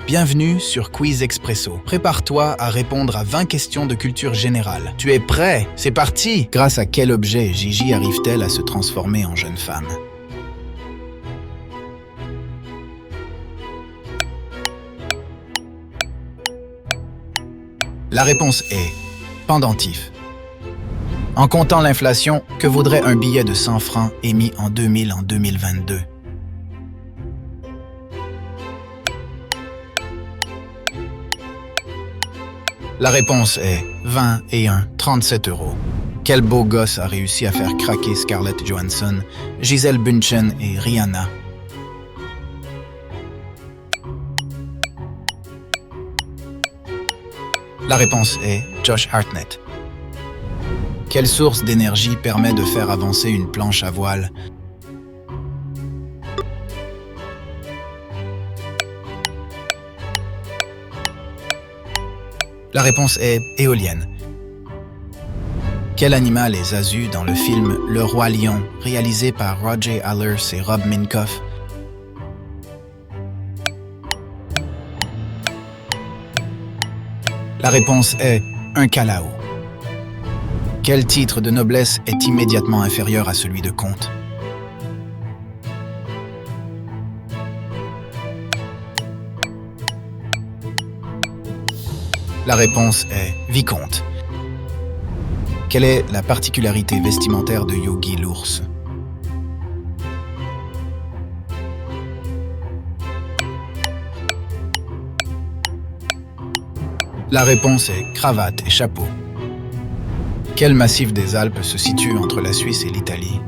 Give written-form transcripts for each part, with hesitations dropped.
Bienvenue sur Quiz Expresso. Prépare-toi à répondre à 20 questions de culture générale. Tu es prêt? C'est parti! Grâce à quel objet Gigi arrive-t-elle à se transformer en jeune femme? La réponse est pendentif. En comptant l'inflation, que vaudrait un billet de 100 francs émis en 2000 en 2022? La réponse est 20 et 1, 37 €. Quel beau gosse a réussi à faire craquer Scarlett Johansson, Gisele Bündchen et Rihanna? La réponse est Josh Hartnett. Quelle source d'énergie permet de faire avancer une planche à voile? La réponse est éolienne. Quel animal est Zazu dans le film Le Roi Lion, réalisé par Roger Allers et Rob Minkoff? La réponse est un calao. Quel titre de noblesse est immédiatement inférieur à celui de comte? La réponse est vicomte. Quelle est la particularité vestimentaire de Yogi l'ours? La réponse est cravate et chapeau. Quel massif des Alpes se situe entre la Suisse et l'Italie?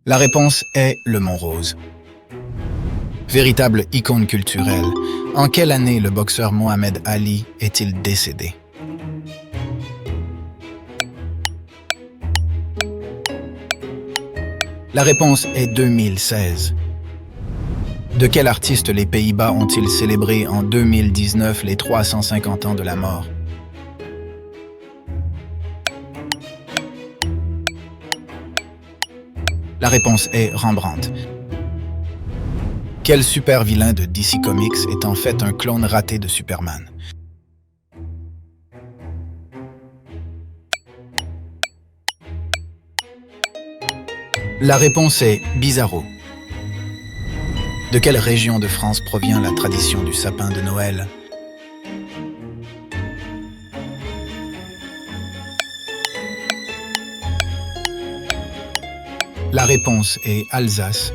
La réponse est le Mont Rose. Véritable icône culturelle, en quelle année le boxeur Mohamed Ali est-il décédé? La réponse est 2016. De quel artiste les Pays-Bas ont-ils célébré en 2019 les 350 ans de la mort? La réponse est Rembrandt. Quel super-vilain de DC Comics est en fait un clone raté de Superman? La réponse est Bizarro. De quelle région de France provient la tradition du sapin de Noël? La réponse est Alsace.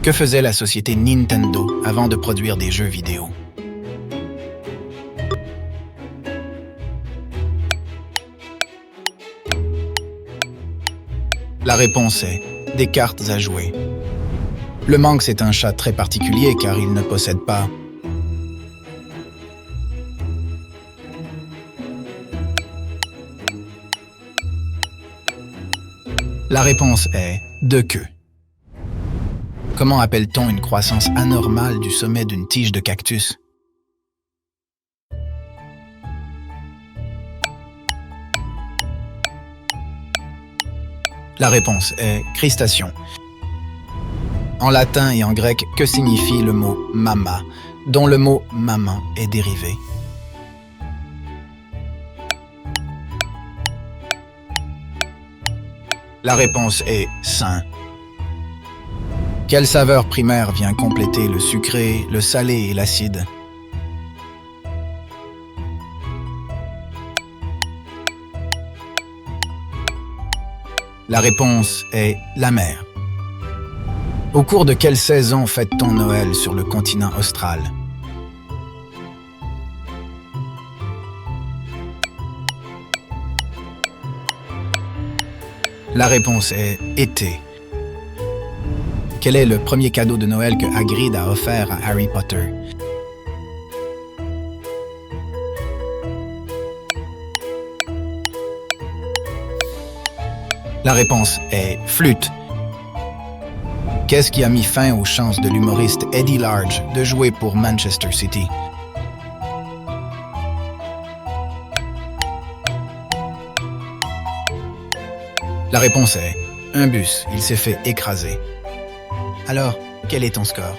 Que faisait la société Nintendo avant de produire des jeux vidéo? La réponse est des cartes à jouer. Le Manx est un chat très particulier car il ne possède pas. La réponse est deux queues. Comment appelle-t-on une croissance anormale du sommet d'une tige de cactus? La réponse est cristation. En latin et en grec, que signifie le mot « mama », dont le mot « maman » est dérivé? La réponse est « sein ». Quelle saveur primaire vient compléter le sucré, le salé et l'acide? La réponse est la mer. Au cours de quelle saison fête-t-on Noël sur le continent austral? La réponse est été. Quel est le premier cadeau de Noël que Hagrid a offert à Harry Potter? La réponse est flûte. Qu'est-ce qui a mis fin aux chances de l'humoriste Eddie Large de jouer pour Manchester City? La réponse est un bus, il s'est fait écraser. Alors, quel est ton score?